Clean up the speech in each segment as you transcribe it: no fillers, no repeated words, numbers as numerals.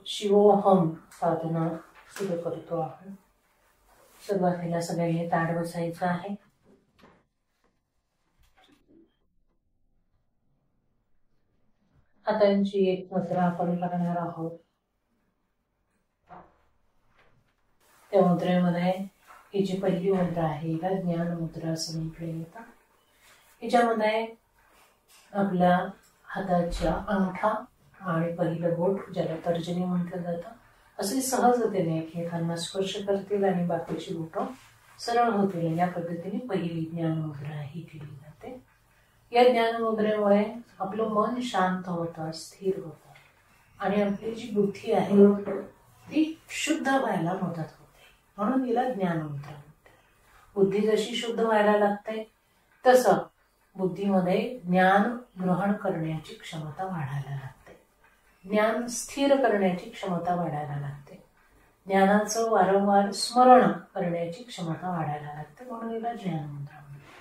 शिवोहम साधना सुरू करतो आपण. सुरुवातीला सगळ्यांनी ताड बसायचं आहे. हातांची एक मुद्रा आपण करणार आहोत. त्या मुद्रेमध्ये ही जी पहिली मुद्रा आहे हिला ज्ञान मुद्रा असं म्हटलं जातं. हिच्यामध्ये आपल्या हाताच्या अंगठा आणि पहिलं बोट ज्याला तर्जनी म्हटलं जातं असे सहजतेने एकमेकांना स्पर्श करतील आणि बाकीची बोटं सरळ होतील. या पद्धतीने पहिली ज्ञान मुद्रा ही केली जाते. या ज्ञान मुद्रेमुळे आपलं मन शांत होतं, स्थिर होतं आणि आपली जी बुद्धी आहे ती शुद्ध व्हायला मदत होते. म्हणून हिला ज्ञान मुद्रा म्हणते. बुद्धी जशी शुद्ध व्हायला लागते तसं बुद्धीमध्ये ज्ञान ग्रहण करण्याची क्षमता वाढायला लागते. ज्ञान स्थिर करण्याची क्षमता वाढायला लागते. ज्ञानाचं वारंवार स्मरण करण्याची क्षमता वाढायला लागते. म्हणून हिला ज्ञान मुद्रा म्हणते.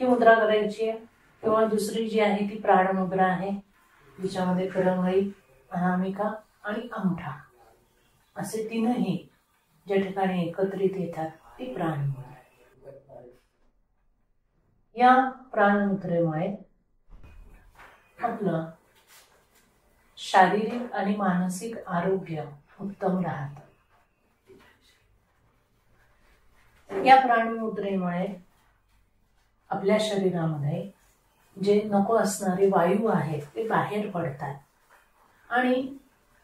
ही मुद्रा करायची आहे. किंवा दुसरी जी आहे ती प्राण मुद्रा आहे, जिच्यामध्ये करंगळी, अनामिका आणि अंगठा असे तीनही ज्या ठिकाणी एकत्रित येतात ती प्राण मुद्रा. या प्राण मुद्रेमुळे आपलं शारीरिक आणि मानसिक आरोग्य उत्तम राहतं. या प्राण मुद्रेमुळे आपल्या शरीरामध्ये जे नको असणारे वायू आहेत ते बाहेर पडतात आणि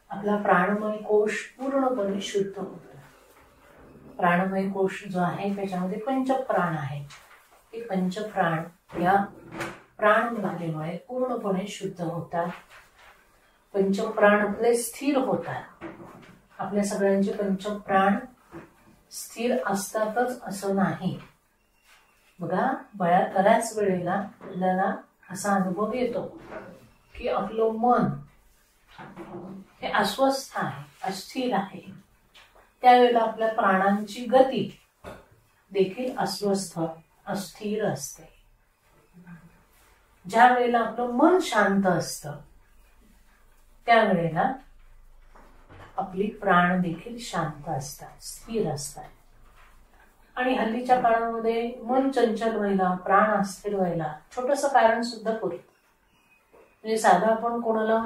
आपला प्राणमय कोश पूर्णपणे शुद्ध होतो. प्राणमय कोश जो आहे त्याच्यामध्ये पंचप्राण आहे. ते पंचप्राण या प्राण मुद्रेमुळे पूर्णपणे शुद्ध होतात. पंचप्राण आपले स्थिर होतात. आपल्या सगळ्यांचे पंचप्राण स्थिर असतातच असं नाही. बघा, बऱ्याच वेळेला आपल्याला असा अनुभव येतो की आपलं मन हे अस्वस्थ आहे, अस्थिर आहे. त्यावेळेला आपल्या प्राणांची गती देखील अस्वस्थ, अस्थिर असते. ज्या वेळेला आपलं मन शांत असतं त्यावेळेला आपली प्राण देखील शांत असतात, स्थिर असतात. आणि हल्लीच्या काळामध्ये मन चंचल व्हायला, प्राण अस्थिर व्हायला छोटंसं कारण सुद्धा पुरतं. म्हणजे साधा आपण कोणाला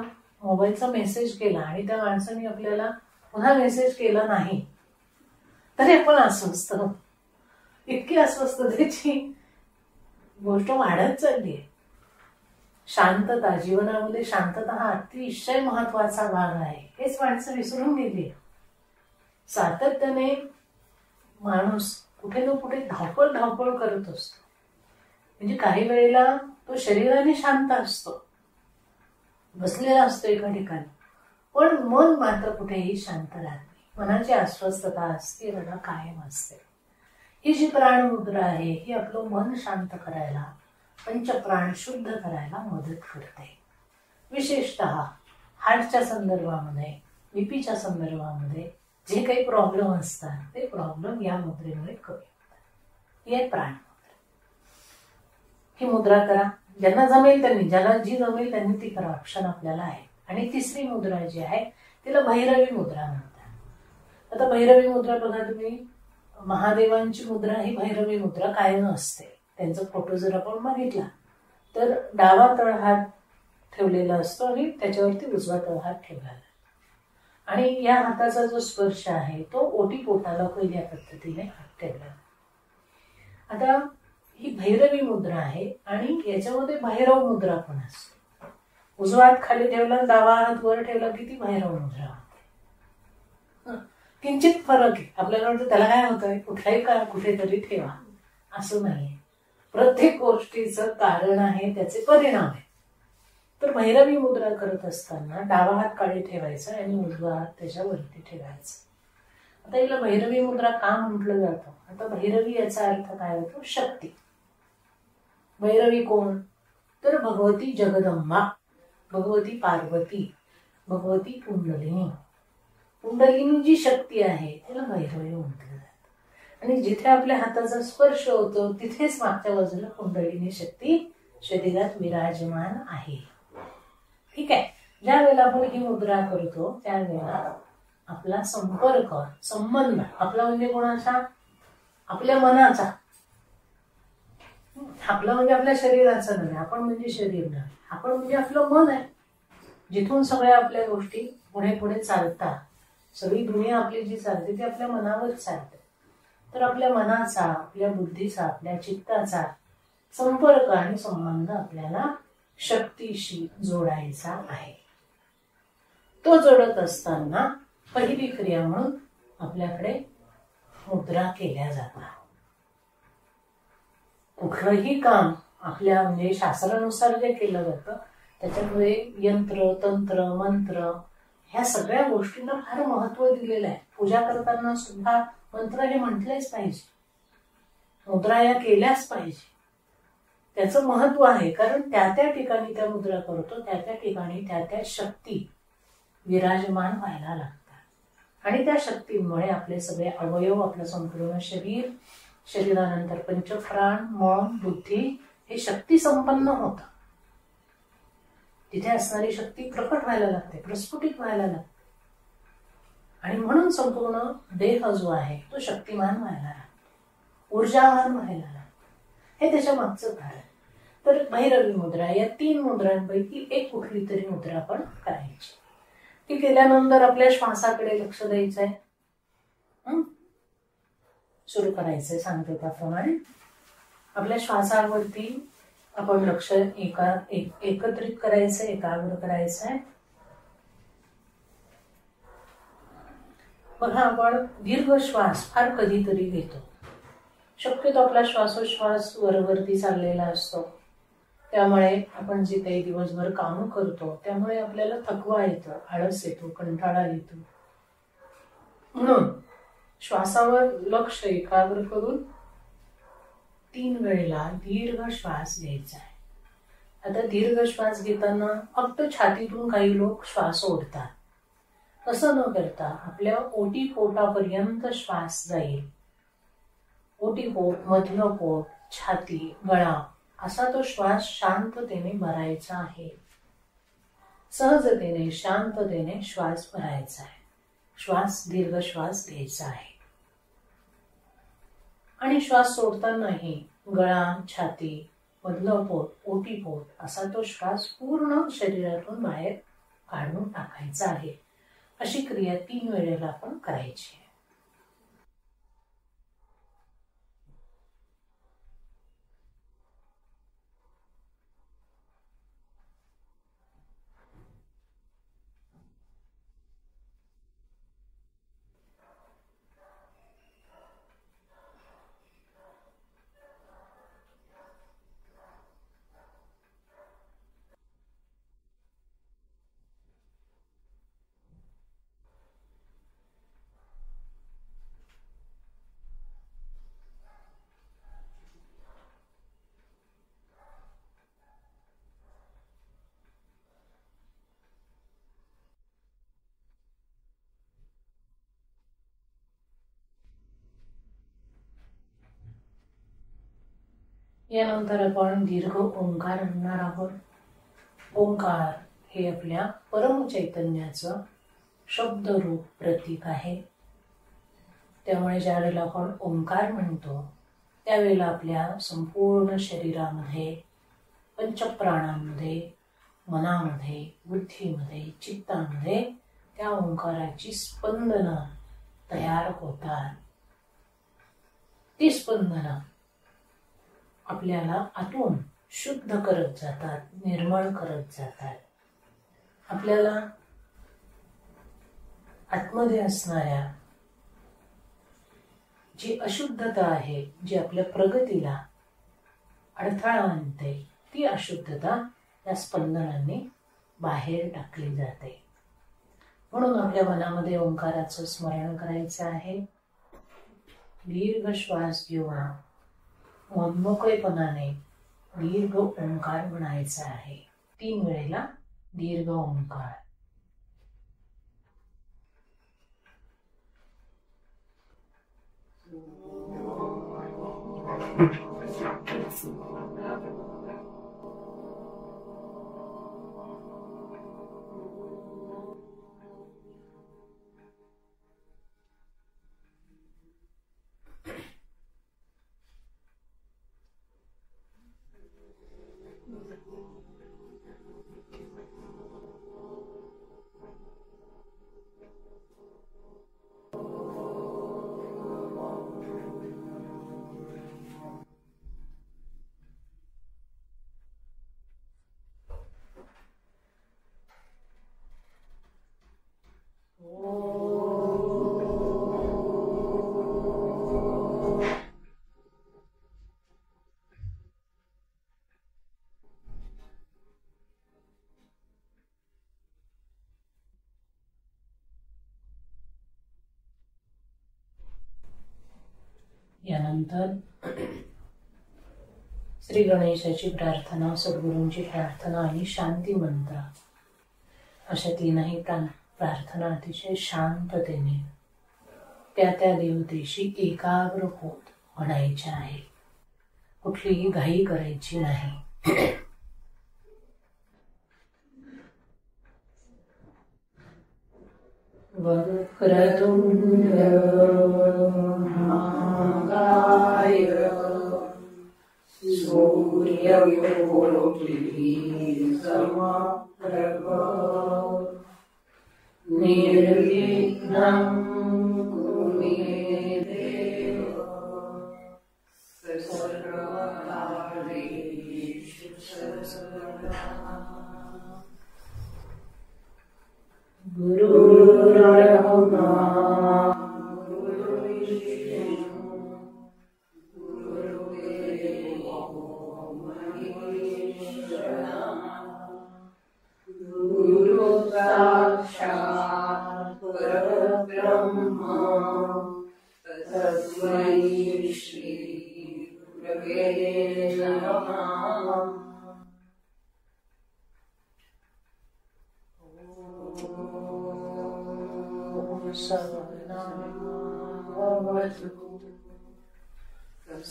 मोबाईलचा मेसेज केला आणि त्या माणसाने आपल्याला पुन्हा मेसेज केला नाही तरी आपण अस्वस्थ होतो. इतकी अस्वस्थतेची गोष्ट वाढत चालली आहे. शांतता, जीवनामध्ये शांतता हा अतिशय महत्वाचा भाग आहे. हेच माणसं विसरून गेली. सातत्याने माणूस कुठे ना कुठे धावपळ करत असतो. म्हणजे काही वेळेला तो शरीराने शांत असतो, बसलेला असतो एका ठिकाणी, पण मन मात्र कुठेही शांत राहत नाही. मनाची अस्वस्थता, अस्थिरता कायम असते. ही जी प्राणमुद्रा आहे ही आपलं मन शांत करायला, पंचप्राण शुद्ध करायला मदत करते. विशेषतः हार्टच्या संदर्भामध्ये, बीपीच्या संदर्भामध्ये जे काही प्रॉब्लेम असतात ते प्रॉब्लेम या मुद्रेमुळे कमी होतात. ही प्राण मुद्रा. ही मुद्रा करा. ज्यांना जमेल त्यांनी, ज्याला जी जमेल त्यांनी ती करा. ऑप्शन आपल्याला आहे. आणि तिसरी मुद्रा जी आहे तिला भैरवी मुद्रा म्हणतात. आता भैरवी मुद्रा बघा तुम्ही, महादेवांची मुद्रा ही भैरवी मुद्रा कायम असते. त्यांचा फोटो जर आपण बघितला तर डावा तळहात ठेवलेला असतो आणि त्याच्यावरती उजवा तळहात ठेवलेला. आणि या हाताचा जो स्पर्श आहे तो ओटीपोटाला पहिल्या पद्धतीने हात ठेवला. आता ही भैरवी मुद्रा आहे आणि याच्यामध्ये भैरव मुद्रा पण असते. उजवा हात खाली ठेवला, डावा हात वर ठेवला की ती भैरव मुद्रा होते. किंचित फरक आहे. आपल्याला वाटतं त्याला काय होतंय, कुठलाही काळ कुठेतरी ठेवा, असं नाही. प्रत्येक गोष्टीचं कारण आहे, त्याचे परिणाम आहे. तर भैरवी मुद्रा करत असताना डावा हात काढी ठेवायचा आणि उजवा हात त्याच्यावरती ठेवायचा. आता हिला भैरवी मुद्रा का म्हटलं जातं? आता भैरवी याचा अर्थ काय होतो? शक्ती. भैरवी कोण? तर भगवती जगदंबा, भगवती पार्वती, भगवती कुंडलिनी. कुंडलिनी जी शक्ती आहे त्याला भैरवी म्हटलं जातं. आणि जिथे आपल्या हाताचा स्पर्श होतो तिथेच मागच्या बाजूला कुंडलिनी शक्ती शरीरात विराजमान आहे. ठीक आहे. ज्या वेळेला आपण ही मुद्रा करतो त्यावेळेला आपला संपर्क, संबंध आपला म्हणजे कोणाचा? आपल्या मनाचा. आपलं म्हणजे आपल्या शरीराचं नव्हे, आपण म्हणजे शरीर नाही, आपण म्हणजे आपलं मन आहे, जिथून सगळ्या आपल्या गोष्टी पुढे पुढे चालतात. सगळी दुनिया आपली जी चालते ती आपल्या मनावर चालते. तर आपल्या मनाचा, आपल्या बुद्धीचा, आपल्या चित्ताचा संपर्क आणि संबंध आपल्याला शक्तीशी जोडायचा आहे. तो जोडत असताना पहिली क्रिया म्हणून आपल्याकडे मुद्रा केल्या जातात. कुठलंही काम आपल्या म्हणजे शास्त्रानुसार जे केलं जातं त्याच्यामुळे यंत्र, तंत्र, मंत्र ह्या सगळ्या गोष्टींना फार महत्व दिलेलं आहे. पूजा करताना सुद्धा मंत्र हे म्हटलेच पाहिजे, मुद्रा या केल्याच पाहिजे. त्याचं महत्व आहे, कारण त्या त्या ठिकाणी त्या मुद्रा करतो, त्या त्या ठिकाणी त्या त्या शक्ती विराजमान व्हायला लागतात आणि त्या शक्तींमुळे आपले सगळे अवयव, आपलं संपूर्ण शरीर, शरीरानंतर पंचप्राण, मन, बुद्धी हे शक्ती संपन्न होतं. तिथे असणारी शक्ती प्रकट व्हायला लागते, प्रस्फुटित व्हायला लागते आणि म्हणून संपूर्ण देह जो आहे तो शक्तिमान व्हायला लागतो, ऊर्जावान व्हायला लागतो. हे त्याच्या मागचं कारण. तर भैरवी मुद्रा या 3 मुद्रांपैकी एक कुठली तरी मुद्रा आपण करायची. ती केल्यानंतर आपल्या श्वासाकडे लक्ष द्यायचंय. सुरू करायचंय सांगते त्याप्रमाणे. आपल्या श्वासावरती आपण लक्ष एकत्रित करायचंय, एकाग्र करायचंय. बघा, आपण दीर्घ श्वास फार कधीतरी घेतो. शक्यतो आपला श्वासोश्वास वरवरती चाललेला असतो. त्यामुळे आपण जे काही दिवसभर काम करतो त्यामुळे आपल्याला थकवा येतो, आळस येतो, कंटाळा येतो. म्हणून श्वासावर लक्ष एकाग्र करून 3 वेळेला दीर्घ श्वास घ्यायचा आहे. आता दीर्घ श्वास घेताना फक्त छातीतून काही लोक श्वास ओढतात. तसं न करता आपल्या ओटीपोटापर्यंत श्वास जाईल. ओटीपोट, मधलं पोट, छाती, गळा असा तो श्वास शांततेने भरायचा आहे. सहजतेने, शांततेने श्वास भरायचा आहे. श्वास, दीर्घ श्वास घ्यायचा आहे. आणि श्वास सोडतानाही गळा, छाती, मधलं पोट, ओटीपोट असा तो श्वास पूर्ण शरीरातून बाहेर काढून टाकायचा आहे. अशी क्रिया 3 वेळेला आपण करायची आहे. यानंतर आपण दीर्घ ओंकार म्हणणार आहोत. ओंकार हे आपल्या परमचैतन्याचं शब्दरूप प्रतीक आहे. त्यामुळे ज्या वेळेला आपण ओंकार म्हणतो त्यावेळेला आपल्या संपूर्ण शरीरामध्ये, पंचप्राणांमध्ये, मनामध्ये, बुद्धीमध्ये, चित्तामध्ये त्या ओंकाराची स्पंदनं तयार होतात. ती स्पंदनं आपल्याला आतून शुद्ध करत जातात, निर्मळ करत जातात. आपल्याला आतमध्ये असणाऱ्या जी अशुद्धता आहे, जी आपल्या प्रगतीला अडथळा आणते, ती अशुद्धता या स्पंदनांनी बाहेर टाकली जाते. म्हणून आपल्या मनामध्ये ओंकाराचं स्मरण करायचं आहे. दीर्घ श्वास घेऊन मोकळेपणाने दीर्घ ओंकार म्हणायचा आहे. 3 वेळेला दीर्घ ओंकार. यानंतर श्री गणेशाची प्रार्थना, सद्गुरूंची प्रार्थना आणि शांती मंत्र अशा तीनही प्रार्थना अतिशय शांततेने त्या देवतेशी एकाग्र होत म्हणायच्या आहे. कुठलीही घाई करायची नाही. वक्रतुंड महाकाय सूर्यकोटि समप्रभ निर्विघ्नं कुरु मे देव सर्वकार्येषु सर्वदा. गुरुर्ब्रह्मा गुरुर्विष्णु गुरुर्देवो महेश्वरः गुरुः साक्षात् परब्रह्म तस्मै श्री गुरवे नमः. सहनावतु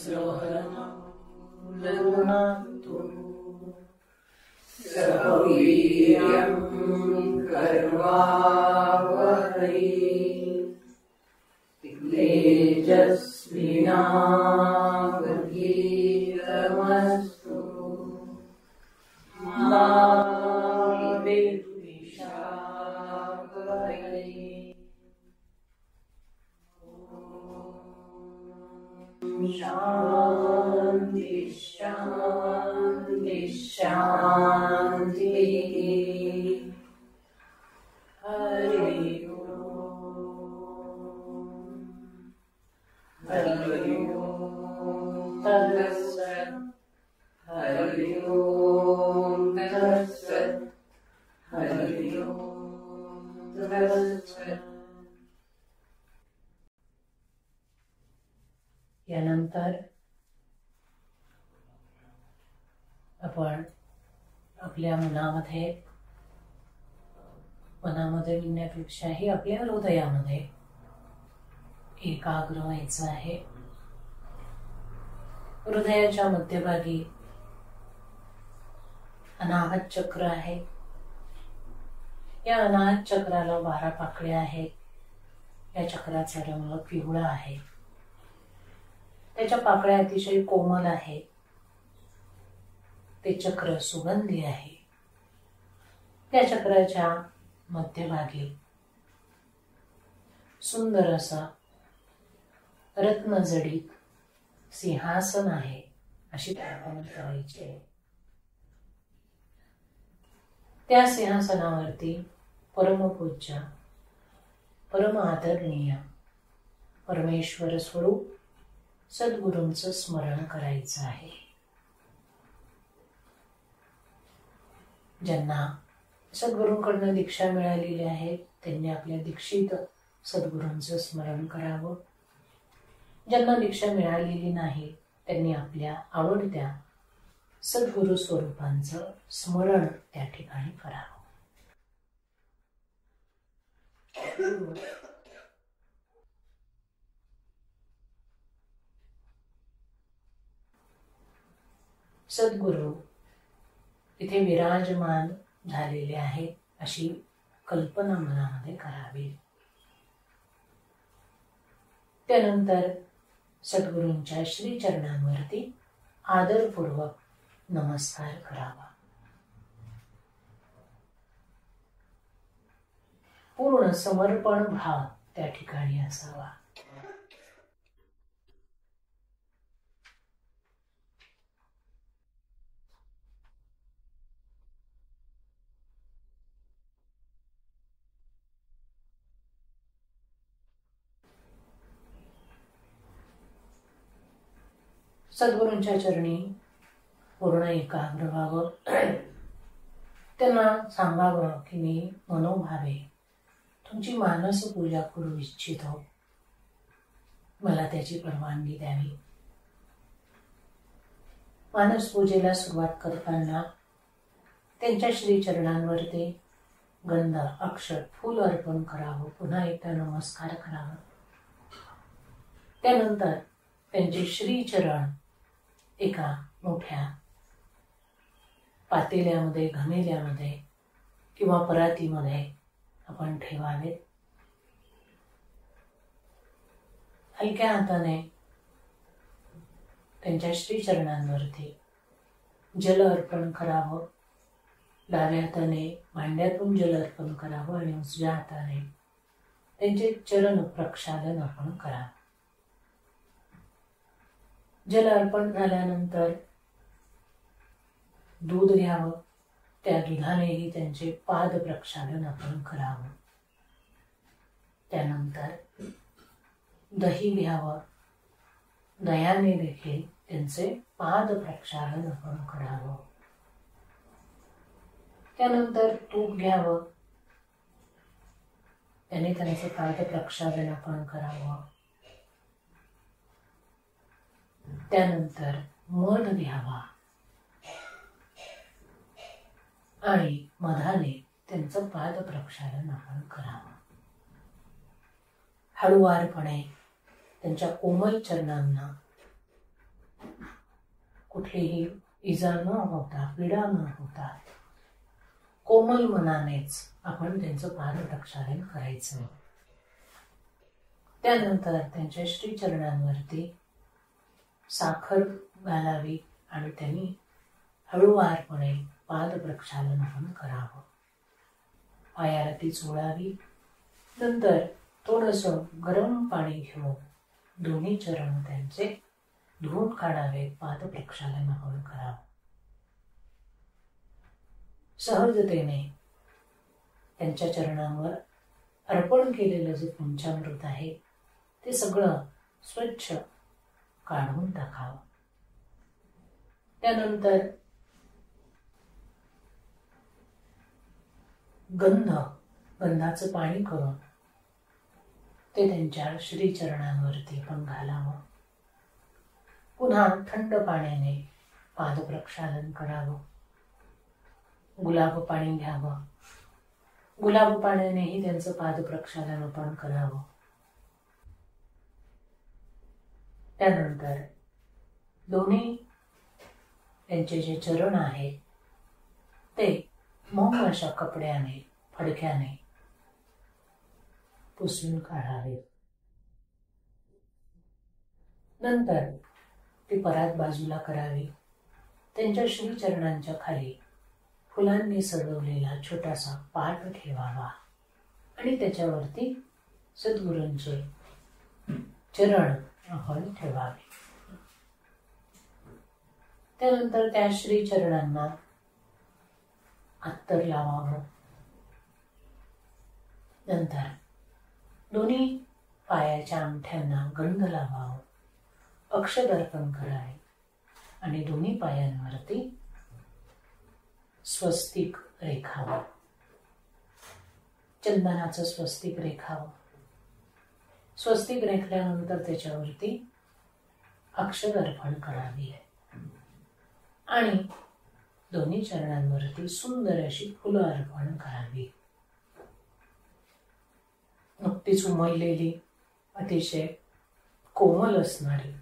सहनौ सह वीर्यं कर्वावहै तेजस्विनावधीतमस्तु मा विद्विषावहै. शांति शांति शांति. हरि ओम हरि ओम तत्सत् हरि ओम तत्सत् हरि ओम तत्सत्. यानंतर आपण आपल्या मनामध्ये म्हणण्यापेक्षाही आपल्या हृदयामध्ये एकाग्र व्हायचं आहे. हृदयाच्या मध्यभागी अनाहत चक्र आहे. या अनाहत चक्राला 12 पाकळ्या आहेत. या चक्राचा रंग पिवळा आहे. त्याच्या पाकळ्या अतिशय कोमल आहे. ते चक्र सुगंधी आहे. त्या चक्राच्या मध्यभागी सुंदर असा रत्नजडित सिंहासन आहे अशी कल्पना करायची आहे. त्या सिंहासनावरती परमपूज्य परम आदरणीय परमेश्वर स्वरूप सद्गुरूंचं स्मरण करायचं आहे. ज्यांना सद्गुरूंकडून दीक्षा मिळालेली आहे त्यांनी आपल्या दीक्षित सद्गुरूंचं स्मरण करावं. ज्यांना दीक्षा मिळालेली नाही त्यांनी आपल्या आवडत्या सद्गुरू स्वरूपांचं स्मरण त्या ठिकाणी करावं. सद्गुरू इथे विराजमान झालेले आहेत अशी कल्पना मनामध्ये करावी. त्यानंतर सद्गुरूंच्या श्री चरणांवरती आदरपूर्वक नमस्कार करावा. पूर्ण समर्पण भाव त्या ठिकाणी असावा. सद्गुरूंच्या चरणी पूर्ण एकाग्र व्हावं. त्यांना सांगावं की मी मनोभावे तुमची मानस पूजा करू इच्छितो. मला त्याची परवानगी द्यावी. मानस पूजेला सुरुवात करताना त्यांच्या श्रीचरणांवर ते गंध, अक्षत, फूल अर्पण करावं. पुन्हा एकदा नमस्कार करावा. त्यानंतर त्यांचे श्रीचरण एका मोठ्या पातेल्यामध्ये, घमेल्यामध्ये किंवा परातीमध्ये आपण ठेवावेत. हलक्या हाताने त्यांच्या श्रीचरणांवरती जल अर्पण करावं. डाव्या हाताने भांड्यातून जल अर्पण करावं आणि उजव्या हाताने त्यांचे चरण प्रक्षालन आपण करावं. जल अर्पण झाल्यानंतर दूध घ्यावं. त्या दुधानेही त्यांचे पाद प्रक्षालन आपण करावं. त्यानंतर दही घ्यावं. दह्याने देखील त्यांचे पाद प्रक्षालन आपण करावं. त्यानंतर तूप घ्यावं. त्याने त्यांचे पाद प्रक्षालन आपण करावं. त्यानंतर मध घ्यावा आणि मधाने त्यांचं पाद प्रक्षालन आपण करावं. हळुवारपणे त्यांच्या कोमल चरणांना कुठलीही इजा न होता, पीडा न होता, कोमल मनानेच आपण त्यांचं पाद प्रक्षालन करायचं. त्यानंतर त्यांच्या श्रीचरणांवरती साखर घालावी आणि त्यांनी हळुवारपणे पाद प्रक्षालन आपण करावं. पायाला ती चोळावी. नंतर थोडंसं गरम पाणी घेऊन दोन्ही चरण त्यांचे धुवून काढावे. पाद प्रक्षालन आपण करावं. सहजतेने त्यांच्या चरणांवर अर्पण केलेलं जे पंचामृत आहे ते सगळं स्वच्छ काढून टाकावं. त्यानंतर गंधाचं पाणी करून ते त्यांच्या श्रीचरणांवरती पण घालावं. पुन्हा थंड पाण्याने पाद प्रक्षालन करावं. गुलाब पाणी घ्यावं. गुलाब पाण्यानेही त्यांचं पाद प्रक्षालन आपण करावं. त्यानंतर दोन्ही त्यांचे जे चरण आहेत ते मऊ अशा कपड्याने, फडक्याने पुसून काढावे. नंतर ती परात बाजूला करावी. त्यांच्या श्रीचरणांच्या खाली फुलांनी सजवलेला छोटासा पाट ठेवावा आणि त्याच्यावरती सद्गुरूंचे चरण आपण ठेवावे. त्यानंतर त्या श्रीचरणांना अत्तर लावावं. नंतर दोन्ही पायाच्या अंगठ्यांना गंध लावावं. अक्षत अर्पण करावे आणि दोन्ही पायांवरती स्वस्तिक रेखावं. चंदनाचं स्वस्तिक रेखावं. स्वस्तिक रेखल्यानंतर त्याच्यावरती अक्षत अर्पण करावी आणि दोन्ही चरणांवरती सुंदर अशी फुलं अर्पण करावी. नुकतीच उमललेली, अतिशय कोमल असणारी,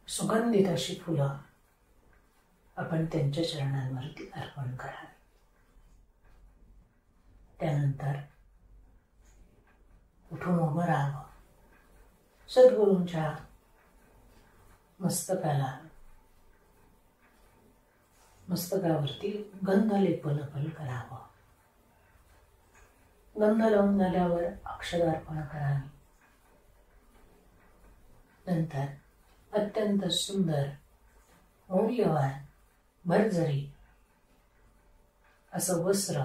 सुगंधित अशी फुलं आपण त्यांच्या चरणांवरती अर्पण करावी. त्यानंतर उठून उभं राहावं. सद्गुरूंच्या मस्तकावरती गंध लेपन आपण करावं. गंध लावून झाल्यावर अक्षत अर्पण करावी. नंतर अत्यंत सुंदर, मौल्यवान, भरजरी असं वस्त्र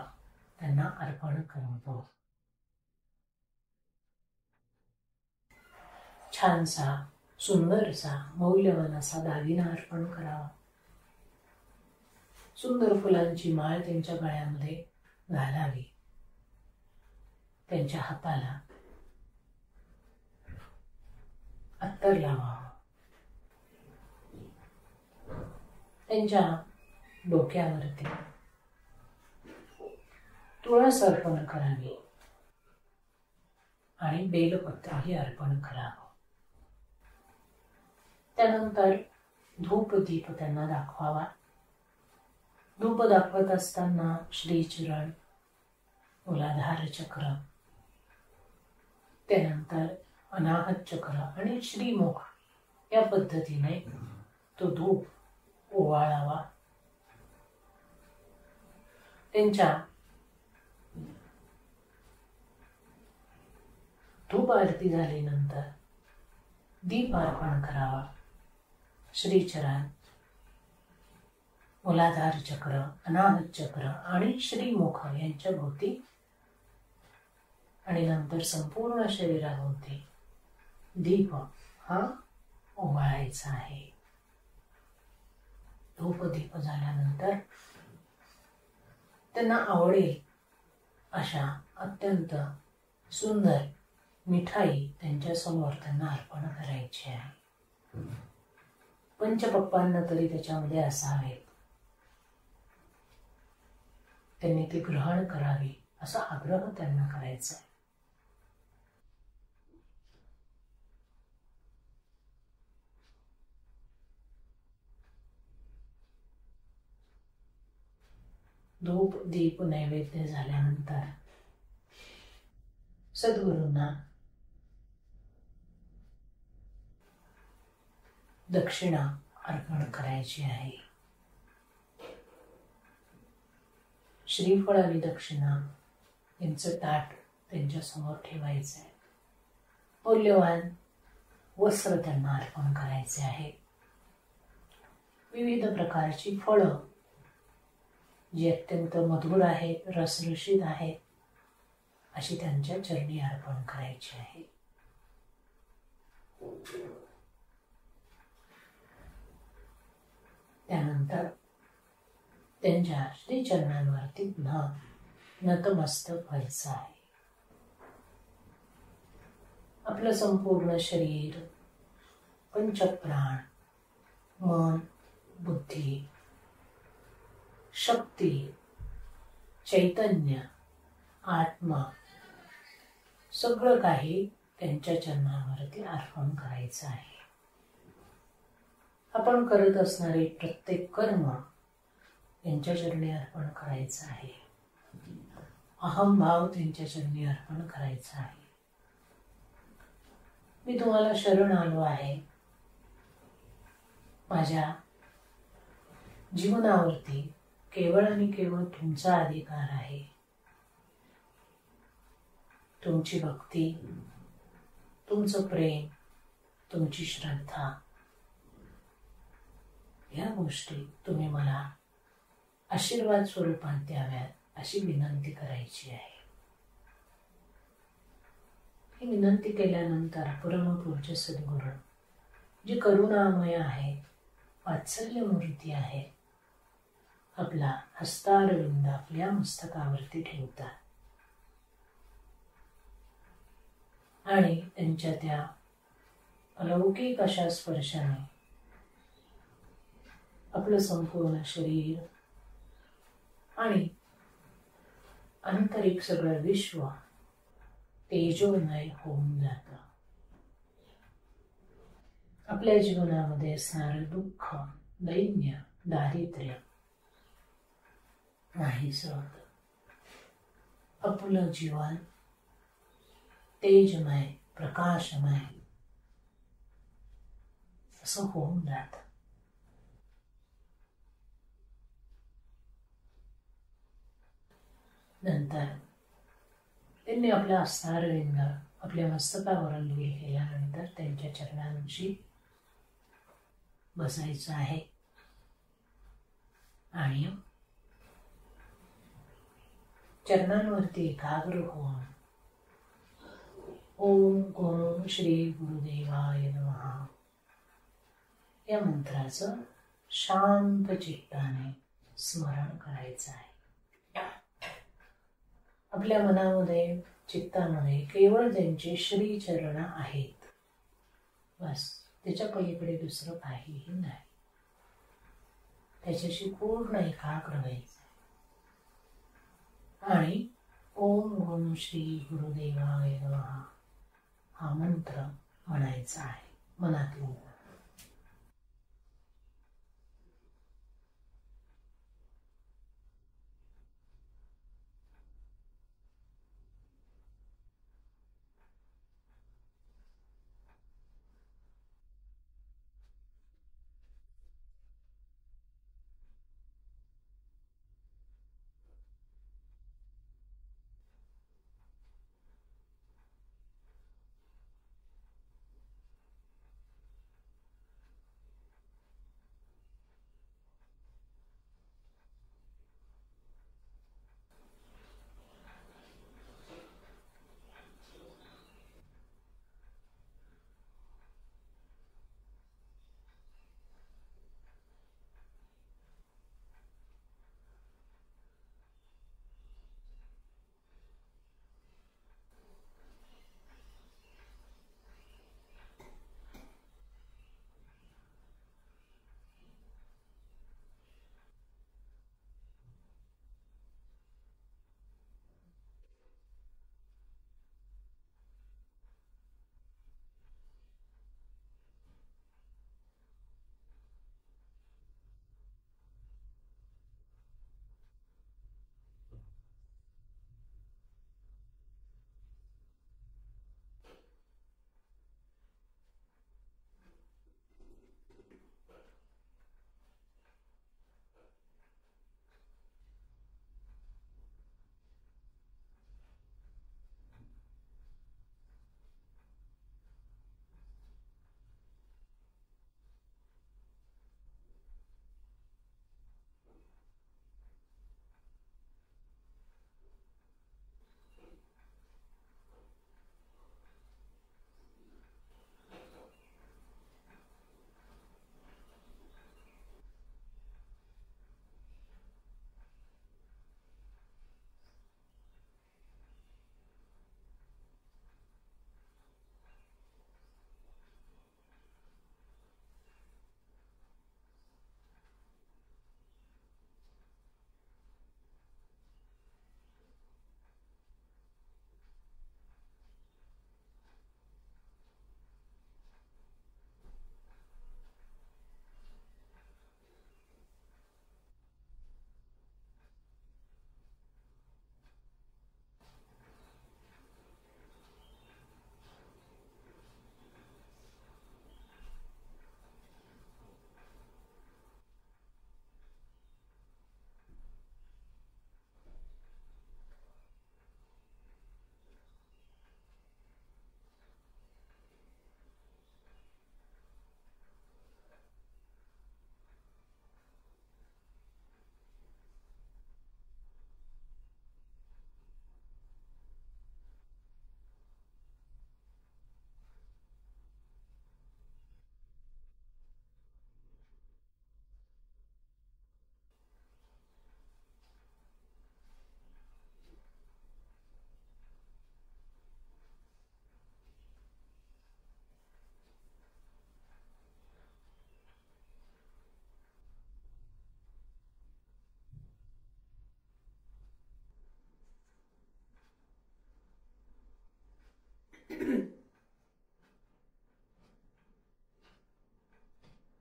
त्यांना अर्पण करतो. छानसा, सुंदरसा, मौल्यवान असा दागिना अर्पण करावा. सुंदर फुलांची माळ त्यांच्या गळ्यामध्ये घालावी. त्यांच्या हाताला अत्तर लावावं. त्यांच्या डोक्यावरती तुळस अर्पण करावी आणि बेलपत्रही अर्पण करावं. त्यानंतर धूप दीप त्यांना दाखवावा. धूप दाखवत असताना श्रीचरण, मूलाधार चक्र, त्यानंतर अनाहत चक्र आणि श्रीमुख या पद्धतीने तो धूप ओवाळावा. त्यांच्या धूप आरती झाल्यानंतर दीप अर्पण करावा. श्रीचरण, मूलाधार चक्र, अनाहत चक्र आणि श्रीमुख यांच्या भोवती आणि नंतर संपूर्ण शरीराभोवती दीप हा ओवाळायचा आहे. धूप दीप झाल्यानंतर त्यांना आवडेल अशा अत्यंत सुंदर मिठाई त्यांच्या समोर त्यांना अर्पण करायची आहे. पंचपक्वान्न तरी त्याच्यामध्ये असावेत. त्यांनी ते ग्रहण करावे असा आग्रह त्यांना करायचा आहे. धूप दीप नैवेद्य झाल्यानंतर सद्गुरूंना दक्षिणा अर्पण करायची आहे. श्रीफळ आणि दक्षिणा यांचं ताट त्यांच्या समोर ठेवायचं आहे. मौल्यवान वस्त्र त्यांना अर्पण करायचे आहे. विविध प्रकारची फळं जी अत्यंत मधुर आहेत, रसरशीत आहेत, अशी त्यांच्या चरणी अर्पण करायची आहे. त्यानंतर त्यांच्या श्रीचरणांवरती पुन्हा नतमस्तक व्हायचं आहे. आपलं संपूर्ण शरीर, पंचप्राण, मन, बुद्धी, शक्ती, चैतन्य, आत्मा सगळं काही त्यांच्या चरणावरती अर्पण करायचं आहे. आपण करत असणारे प्रत्येक कर्म त्यांच्या चरणी अर्पण करायचं आहे. अहंभाव त्यांच्या चरणी अर्पण करायचा आहे. मी तुम्हाला शरण आलो आहे. माझ्या जीवनावरती केवळ आणि केवळ तुमचा अधिकार आहे. तुमची भक्ती, तुमचं प्रेम, तुमची श्रद्धा या गोष्टी तुम्ही मला आशीर्वाद स्वरूपात द्याव्यात अशी विनंती करायची आहे. ही विनंती केल्यानंतर परमपूज्य सद्गुरू जी करुणामय आहे, वात्सल्यमूर्ती आहे, आपला हस्तारविंद आपल्या मस्तकावरती ठेवतात आणि त्यांच्या त्या अलौकिक अशा स्पर्शाने आपलं संपूर्ण शरीर आणि आंतरिक सगळं विश्व तेजोमय होऊन जातं. आपल्या जीवनामध्ये असणारं दुःख, दैन्य, दारिद्र्य नाहीसं होतं. आपलं जीवन तेजमय, प्रकाशमय असं होऊन जातं. नंतर त्यांनी आपला हस्तारविंद आपल्या मस्तकावर अंगठी केल्यानंतर त्यांच्या चरणांशी बसायचं आहे आणि चरणांवरती एकाग्र होऊन ओम गुरु श्री गुरुदेवाय नमः या मंत्राचं शांत चित्ताने स्मरण करायचं आहे. आपल्या मनामध्ये, चित्तामध्ये केवळ त्यांचे श्रीचरण आहेत. बस, त्याच्या पलीकडे दुसरं काहीही नाही. त्याच्याशी पूर्ण एकाग्र व्हायचं आणि ओम ओम श्री गुरुदेवाय नमः हा मंत्र म्हणायचा आहे मनातून.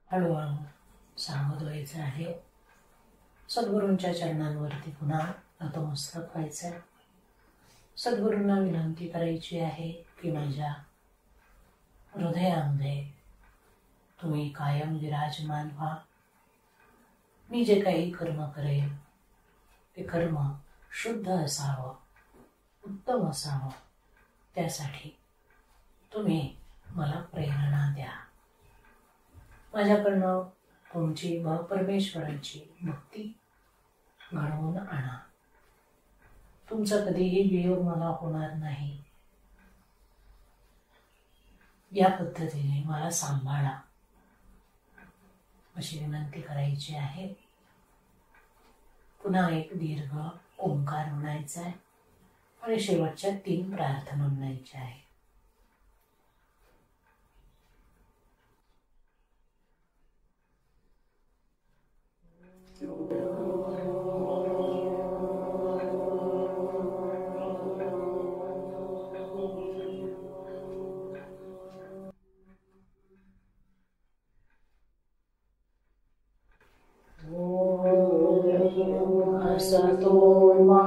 हळूहळू सावध व्हायचं आहे. सद्गुरूंच्या चरणांवरती पुन्हा नतमस्तक व्हायचं आहे. सद्गुरूंना विनंती करायची आहे की माझ्या हृदयामध्ये तुम्ही कायम विराजमान व्हा. मी जे काही कर्म करेन ते कर्म शुद्ध असावं, उत्तम असावं. त्यासाठी तुम्ही मला प्रेरणा द्या. माझ्याकडनं तुमची व परमेश्वराची भक्ती घडवून आणा. तुमचा कधीही वियोग मला होणार नाही या पद्धतीने मला सांभाळा अशी विनंती करायची आहे. पुन्हा एक दीर्घ ओंकार म्हणायचा आहे आणि शेवटच्या 3 प्रार्थना म्हणायच्या आहे. असतो मा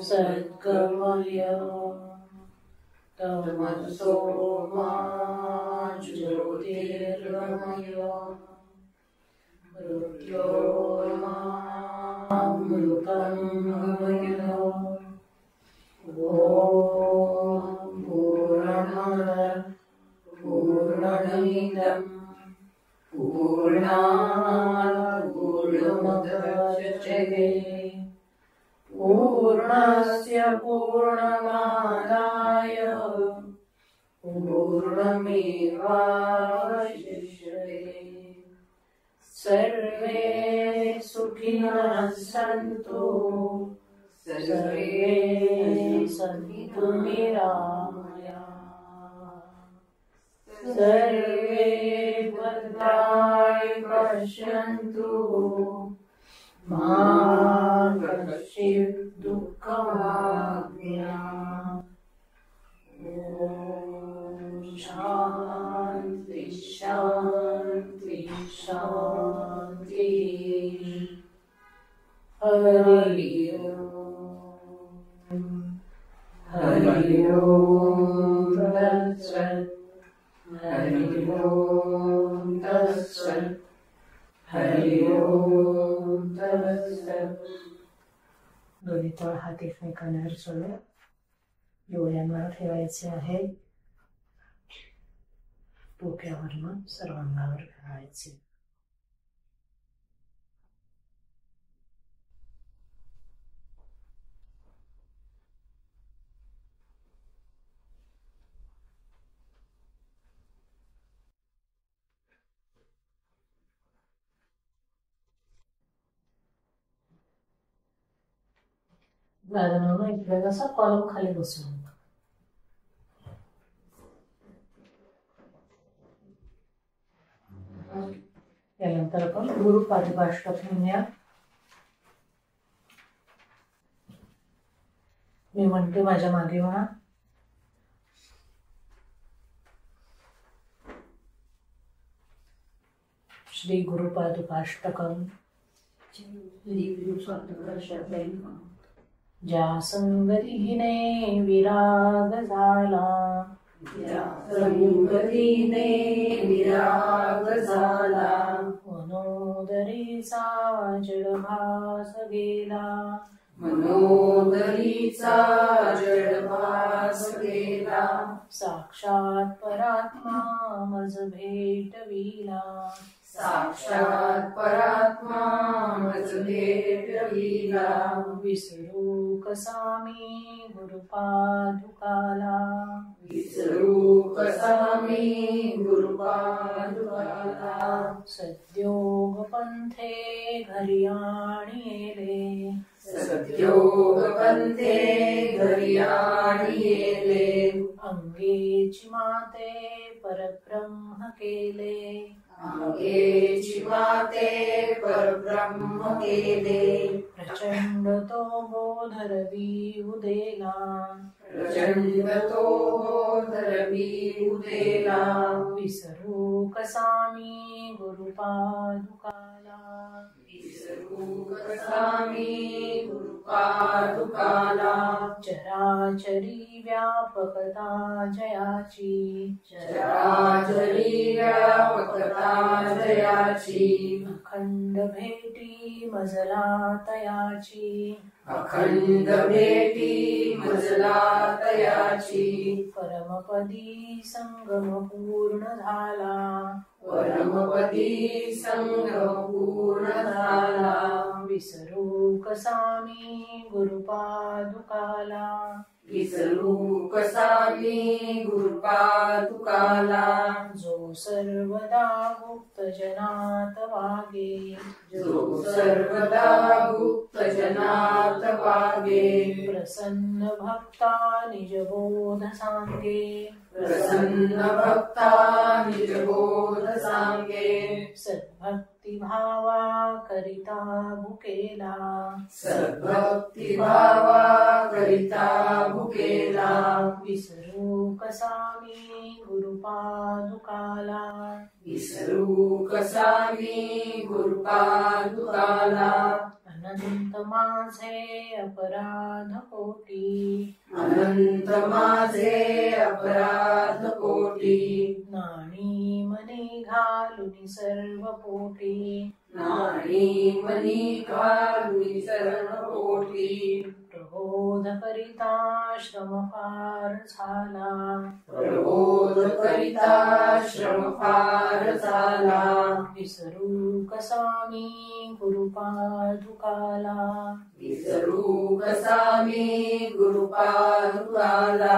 सद्गमय तमसो मा ज्योतिर्गमय मृत्योर्मामृतं गमय। ॐ पूर्णमदः पूर्णमिदं पूर्णात् पूर्णमुदच्यते पूर्णस्य पूर्णमादाय पूर्णमेवावशिष्यते। सर्वे सुखिनः सन्तु सर्वे सन्तु निरामयाः सर्वे भद्राणि पश्यन्तु मा कश्चित् दुःखमाप्नुयात्। ॐ शान्ति शान्ति शान्तिः। हरि ओम तत्सत्। हरि ओम तत्सत्। हरि ओम तत्सत्। दोन्ही तळ हात एकमेकांवर सोडून डोळ्यांवर ठेवायचे आहेत. डोक्यावर मग सर्वांगावर ठेवायचे. दादांना इकडे कसा कॉलम खाली बसून त्यानंतर आपण गुरु पादुकाष्टक म्हणूया. मी म्हणते माझ्या मागे म्हणा. श्री गुरु पादुकाष्टकम. ज्या संगतीने विराग झाला संगतीने विराग झाला मनोदरीचा जडभास गेला मनोदरीचा जडभास गेला साक्षात परात्मा मज भेटविला साक्षात परात्मा मज भेटविला विसरू कसा मी गुरुपादुकाला विसरू कसा मी गुरुपादुकाला सद्योग पंथे घरी आणिले सद्योग पंथे घरी आणिले अंगेची माते परब्रह्म केले अंगेची माते परब्रह्म केले प्रचंड तो बोधरवी उदेला प्रचंड तो बोधरवी उदेला विसरू कसा मी गुरुपादुकाला विसरू कसा मी गुरुपादुकाला चराचरी व्यापकता जयाची चराचरी व्यापकता जयाची अखंड भेटी मजला तयाची अखंड भेटी मजला तयाची परमपदी संगम पूर्ण झाला परमपदी संगम पूर्ण झाला विसरू कसा मी गुरुपादुकाला विसरू कसा मी गुरुपादुकाला जो सर्वदा गुप्त जनात वागे जो सर्वदा गुप्त जनात वागे प्रसन्न भक्ता निजबोध सांगे प्रसन्न भक्ता निजबोध सांगे सद्भक्त सद्भक्ती भावा करिता भुकेला, सद्भक्ती भावा करिता भुकेला, विसरू कसा मी गुरुपादुकाला, विसरू कसा मी गुरुपादुकाला, अनंत माझे अपराध कोटी, अनंत माझे अपराध कोटी, नाणी मनी घालून सर्व पोटी, नाणी मनी घालून सर्व कोटी, प्रबोध करिता श्रम फार झाला, प्रबोध करिता श्रम फार झाला, विसरू कसा मी गुरुपादुकाला, विसरू कसा मी गुरुपादुकाला,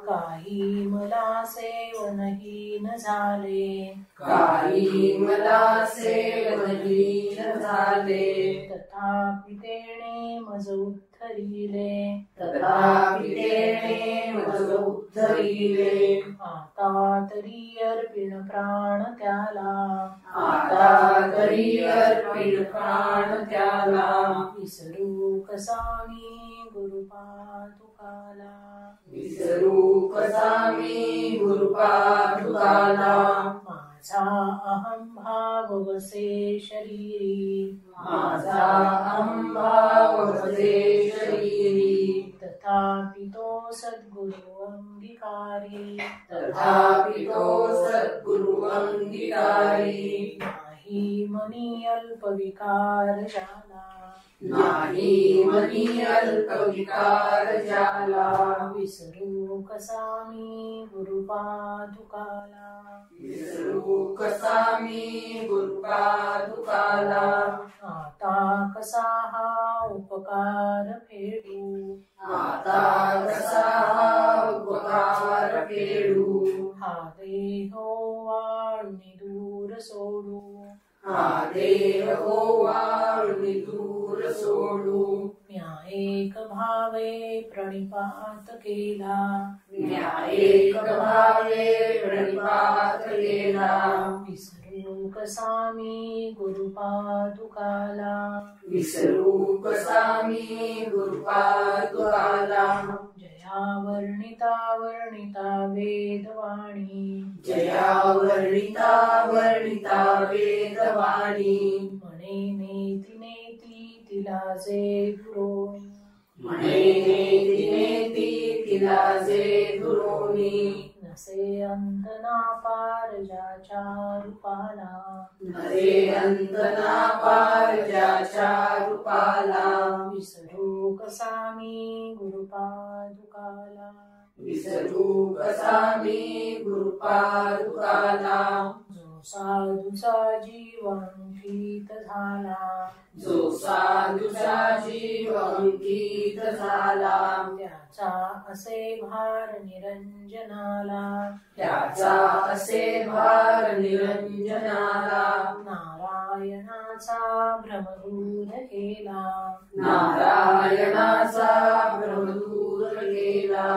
काही मला सेवनहीन झाले, काही मला सेवनहीन झाले, तथापि तेणे मज उद्धरिले, तथापि तेणे मज उद्धरिले, आता तरी अर्पिण प्राण त्याला, आता तरी अर्पिण प्राण त्याला, विसरू कसा मी गुरुपादुकाला, विसरू कसा मी गुरुपादुकाला, माझा अहम भाव वसे शरीरी, माझा अहंभाव वसे शरीरी, तथापि तो सद्गुरु अंगीकारी, तथापि तो सद्गुरु अंगीकारी, नाही मनी अल्प विकार झाला, नाही मनी अल्प विकार झाला, विसरू कसा मी गुरुपादुकाला, विसरू कसा मी गुरुपादुकाला, आता कसा हा उपकार फेडू, आता कसा हा उपकार फेडू, हा देहो वाळून दूर सोडू, हा देह ओवाळून दूर सोडू, म्या एक भावे प्रणिपात केला, म्या एक भावे प्रणिपात केला, विसरू कसा मी गुरुपादुकाला, विसरू कसा मी गुरुपादुकाला, जया वर्णिता वर्णिता वेदवाणी, जया वर्णिता वर्णिता वेदवाणी, म्हणे नेती नेती तिला जे दुरोणी, म्हणे नेती नेती तिला जे दुरोणी, नसे अंत ना पार ज्याच्या रूपाला, नसे अंत ना पार ज्याच्या रूपाला, विसरू कसा मी गुरुपादुकाला, विसरू कसा मी गुरुपादुकाला, जो साधूचा जीव अंकित झाला, जो साधूचा जीव अंकित झाला, त्याचा असे भार निरंजनाला, त्याचा असे भार निरंजनाला, नारायणाचा भ्रम दूर केला, नारायणाचा भ्रम दूर केला,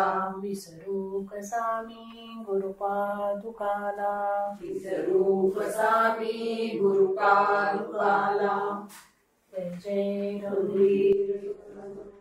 विसरू कसा मी गुरुपादुकाला, विसरू कसा मी गुरुपादुकाला. जय जय रघुवीर. रघुवीर